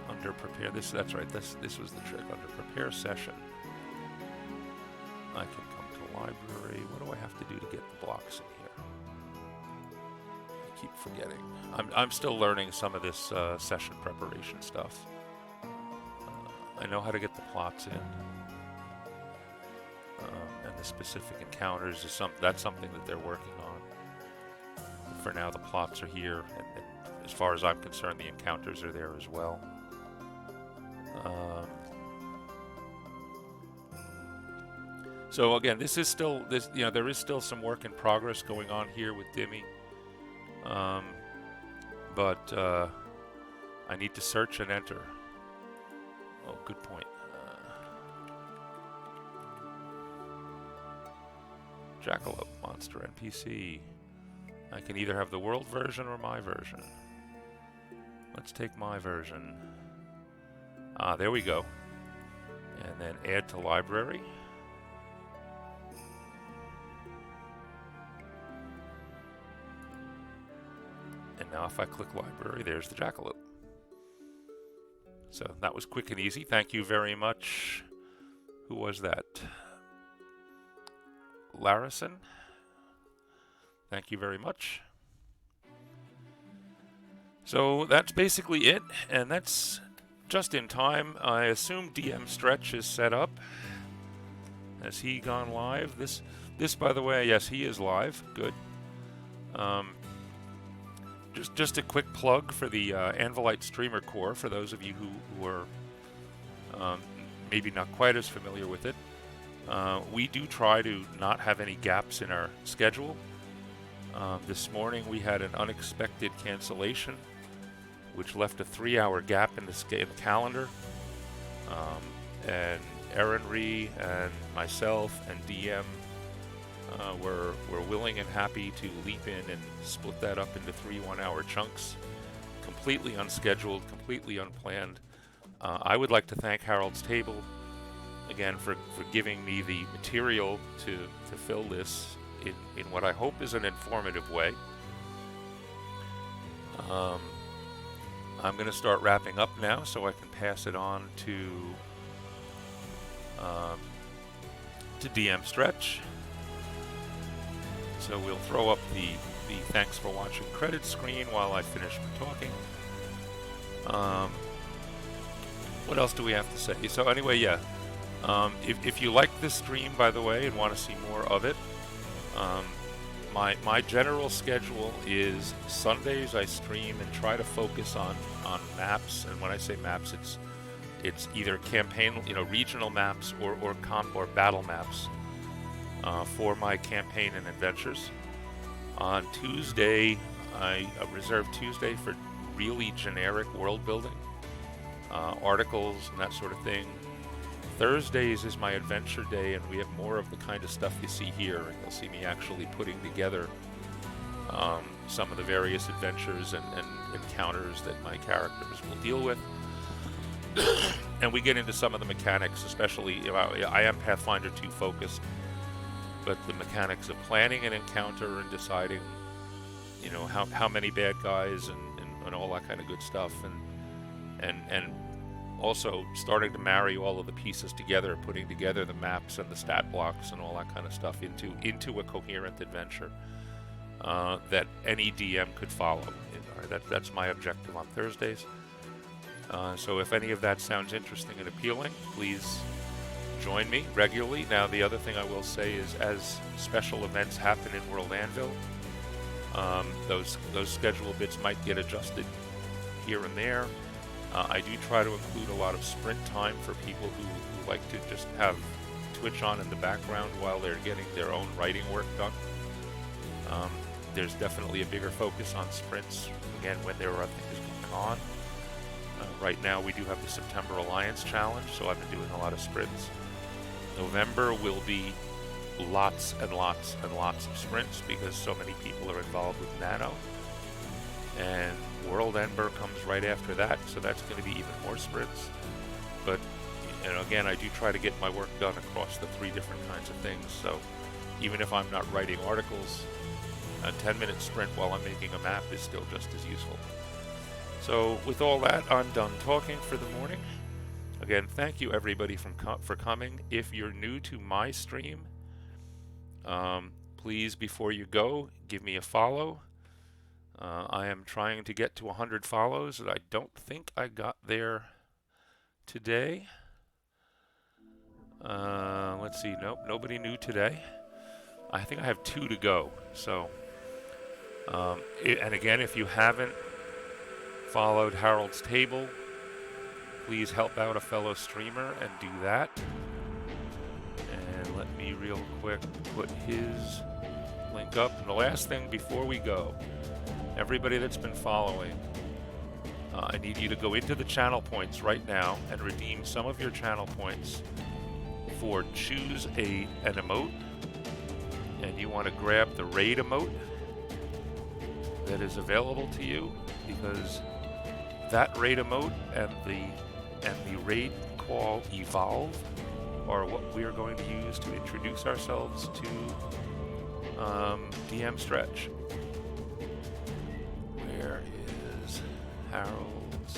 under prepare, that's right, this was the trick. Under prepare session, I can come to library. What do I have to do to get the blocks in here? I keep forgetting. I'm still learning some of this session preparation stuff. I know how to get the plots in, and the specific encounters is that's something that they're working on. But for now, the plots are here, and as far as I'm concerned, the encounters are there as well. So again, this is still this. There is still some work in progress going on here with Dimmy, um, but I need to search and enter. Oh, good point. Jackalope monster NPC. I can either have the world version or my version. Let's take my version. There we go. And then add to library. And now if I click library, there's the jackalope. So that was quick and easy. Thank you very much. Who was that? Larison. Thank you very much. So that's basically it, and that's just in time. I assume DM Stretch is set up. Has he gone live? This, by the way, yes, he is live. Good. Just a quick plug for the Anvilite Streamer Core for those of you who are maybe not quite as familiar with it. We do try to not have any gaps in our schedule. This morning we had an unexpected cancellation, which left a 3-hour gap in the calendar. And Aaron Ree and myself and DM were willing and happy to leap in and split that up into 3 1-hour chunks, completely unscheduled, completely unplanned. I would like to thank Harold's Table again for giving me the material to fill this in what I hope is an informative way. I'm going to start wrapping up now so I can pass it on to DM Stretch. So we'll throw up the thanks for watching credit screen while I finish talking. What else do we have to say? So anyway, yeah. If you like this stream, by the way, and want to see more of it, my general schedule is Sundays I stream and try to focus on maps, and when I say maps, it's either campaign, regional maps or battle maps for my campaign and adventures. On Tuesday, I reserve Tuesday for really generic world building, articles and that sort of thing. Thursdays is my adventure day, and we have more of the kind of stuff you see here, and you'll see me actually putting together some of the various adventures and encounters that my characters will deal with. And we get into some of the mechanics, especially, I am Pathfinder 2 focused, but the mechanics of planning an encounter and deciding, how many bad guys and all that kind of good stuff, and also starting to marry all of the pieces together, putting together the maps and the stat blocks and all that kind of stuff into a coherent adventure that any DM could follow. That's my objective on Thursdays. So if any of that sounds interesting and appealing, please join me regularly. Now, the other thing I will say is, as special events happen in World Anvil, those schedule bits might get adjusted here and there. I do try to include a lot of sprint time for people who like to just have Twitch on in the background while they're getting their own writing work done. There's definitely a bigger focus on sprints, again, when there are things going on. Right now we do have the September Alliance Challenge, so I've been doing a lot of sprints. November will be lots and lots and lots of sprints because so many people are involved with Nano. And World Ember comes right after that, so that's going to be even more sprints. But again, I do try to get my work done across the 3 different kinds of things. So even if I'm not writing articles, a 10-minute sprint while I'm making a map is still just as useful. So with all that, I'm done talking for the morning. Again, thank you everybody for coming. If you're new to my stream, please, before you go, give me a follow. I am trying to get to 100 follows, and I don't think I got there today. Let's see. Nope, nobody new today. I think I have 2 to go. So, and again, if you haven't followed Harold's Table, please help out a fellow streamer and do that. And let me me real quick put his link up. And the last thing before we go, everybody that's been following, I need you to go into the channel points right now and redeem some of your channel points for choose an emote. And you want to grab the raid emote that is available to you, because that raid emote and the raid call evolve are what we are going to use to introduce ourselves to DM Stretch. Where is Harold's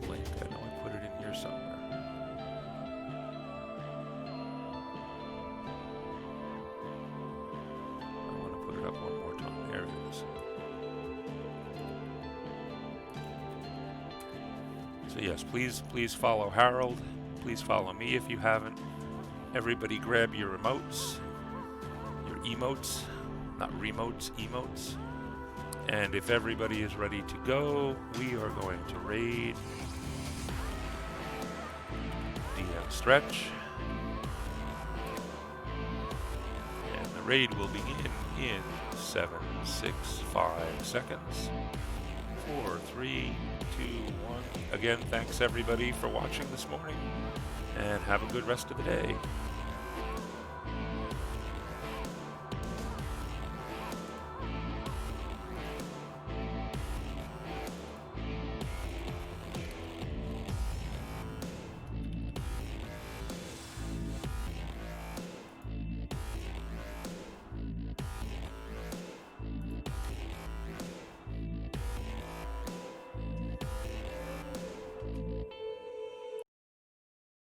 link? I know I put it in here somewhere. I want to put it up one more time. There it is. So yes, please follow Harold. Please follow me if you haven't. Everybody grab your emotes, not remotes, emotes. And if everybody is ready to go, we are going to raid DM Stretch. And the raid will begin in 7, 6, 5 seconds. 4, 3, 2, 1. Again, thanks everybody for watching this morning, and have a good rest of the day.